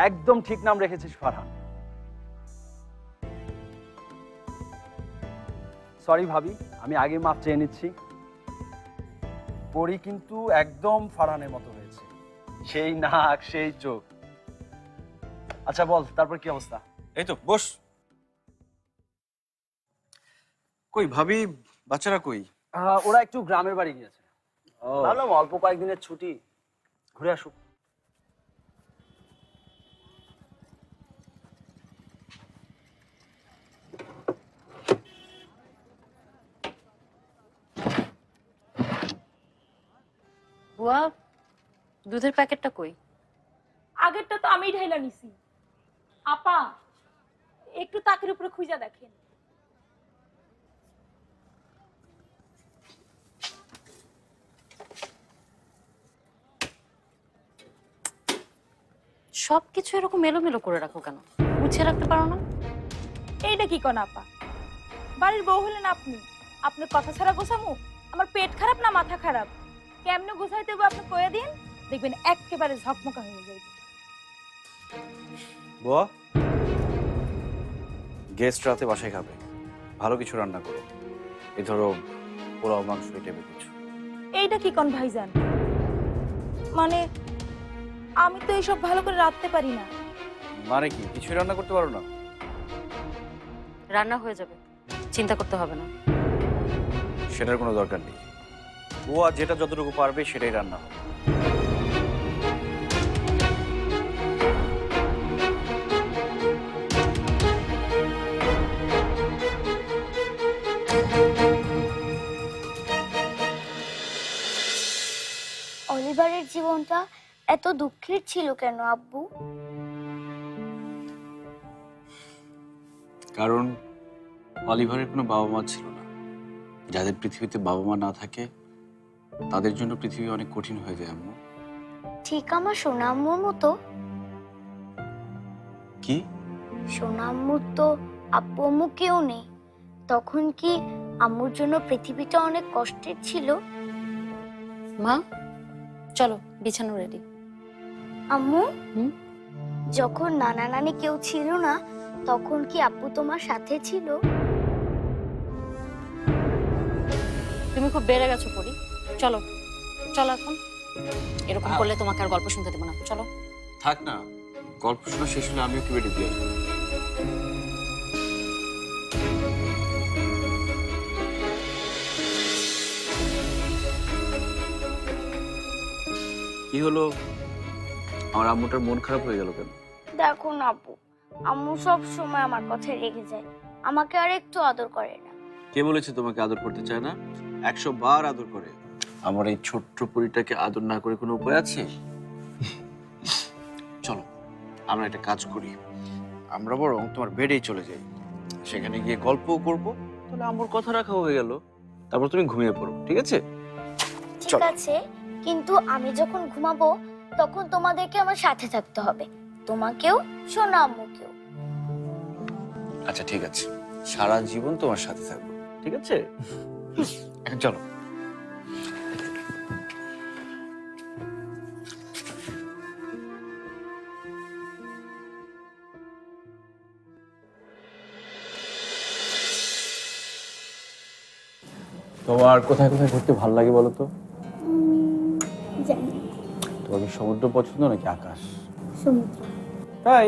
একদম ঠিক নাম রেখেছিস ফারহান। সরি ভাবি, আমি আগে মাপ চেয়ে নিচ্ছি। পরি কিন্তু একদম ফারহানের মতো হয়েছে, সেই নাক সেই চোখ। আচ্ছা বল, তারপর কি অবস্থা? এই তো বস। কই ভাবি, বাচ্চারা কই? ওরা একটু গ্রামের বাড়ি গিয়েছে। ভাবলাম অল্প কয়েকদিনের ছুটি, ঘুরে আসুক। বুয়া, দুধের প্যাকেটটা কই? আগেরটা তো আমি ঢাইলা নিছি। আপা একটু তাকের উপরে খুঁজা দেখেন। সবকিছু এরকম এলোমেলো করে রাখো কেন? গুছিয়ে রাখতে পারো না? এইটা কি কোন আপা? বাড়ির বউ হলেন আপনি, আপনার কথা ছাড়া গোছামু? আমার পেট খারাপ না মাথা খারাপ? কেমনে গোছাইতে হবে আপনি কয়ে দিন, দেখবেন একেবারে ঝকমকা হয়ে যাবে। বুয়া, গেস্ট রাতে বাসায় খাবে, ভালো কিছু রান্না করো। এই ধরো পোলাও, মাংস, এই টাইপের কিছু। এইটা কি কোন ভাইজান? মানে আমি তো এইসব ভালো করে রাখতে পারি না। মানে কি কিছুই রান্না করতে পারো না? রান্না হয়ে যাবে, চিন্তা করতে হবে না। সেটার কোনো দরকার নেই। বুয়া যেটা যতটুকু পারবে সেটাই রান্না হবে। অলিভারের জীবনটা এত দুঃখের ছিল কেন আব্বু? কারণ অলিভারের কোনো বাবা মা ছিল না। যাদের পৃথিবীতে বাবা মা না থাকে তাদের জন্য পৃথিবী অনেক কঠিন হয়ে যায় আম্মু। ঠিক আমার সোনাম্মুর মতো। কি? সোনাম্মুর তো আব্বু আম্মু কেউ নেই, তখন কি আম্মুর জন্য পৃথিবীটা অনেক কষ্টের ছিল? মা চলো, বিছানো রেডি। আম্মু, হুম? যখন নানা নানি কেউ ছিল না তখন কি আব্বু তোমার সাথে ছিল? তুমি খুব বেড়ে গেছো পরি, চলো চলো এখন। এরকম করলে তোমাকে আর গল্প শুনতে দেবো না, চলো। থাক না, গল্প শোনা শেষ হলে আমিও কি বেরিয়ে দিয়ে আসবো। কি হলো? আমার আম্মুটার মন খারাপ হয়ে গেল কেন? দেখো না আব্বু, আম্মু সব সময় আমার কথায় রেগে যায়, আমাকে আর একটু আদর করে না। কে বলেছে তোমাকে আদর করতে চায় না? 100 বার আদর করে। আমার এই ছোট্ট পরীটাকে আদর না করে কোনো উপায় আছে? চলো আমরা একটা কাজ করি, আমরা বরং তোমার বেডেই চলে যাই, সেখানে গিয়ে গল্পও করব, তাহলে আম্মুর কথা রাখা হয়ে গেল। তারপর তুমি ঘুমিয়ে পড়ো, ঠিক আছে? ঠিক চলো। আছে, কিন্তু আমি যখন ঘুমাবো তখন তোমাদেরকে আমার সাথে থাকতে হবে, তোমাকেও সোনা আম্মুকেও। আচ্ছা ঠিক আছে, সারা জীবন তোমার সাথে থাকবো, ঠিক আছে? এখন চলো। তোমার কোথায় কোথায় ঘুরতে ভালো লাগে বলো তো? জানি, তোমার কি সমুদ্র পছন্দ নাকি আকাশ? সমুদ্র। তাই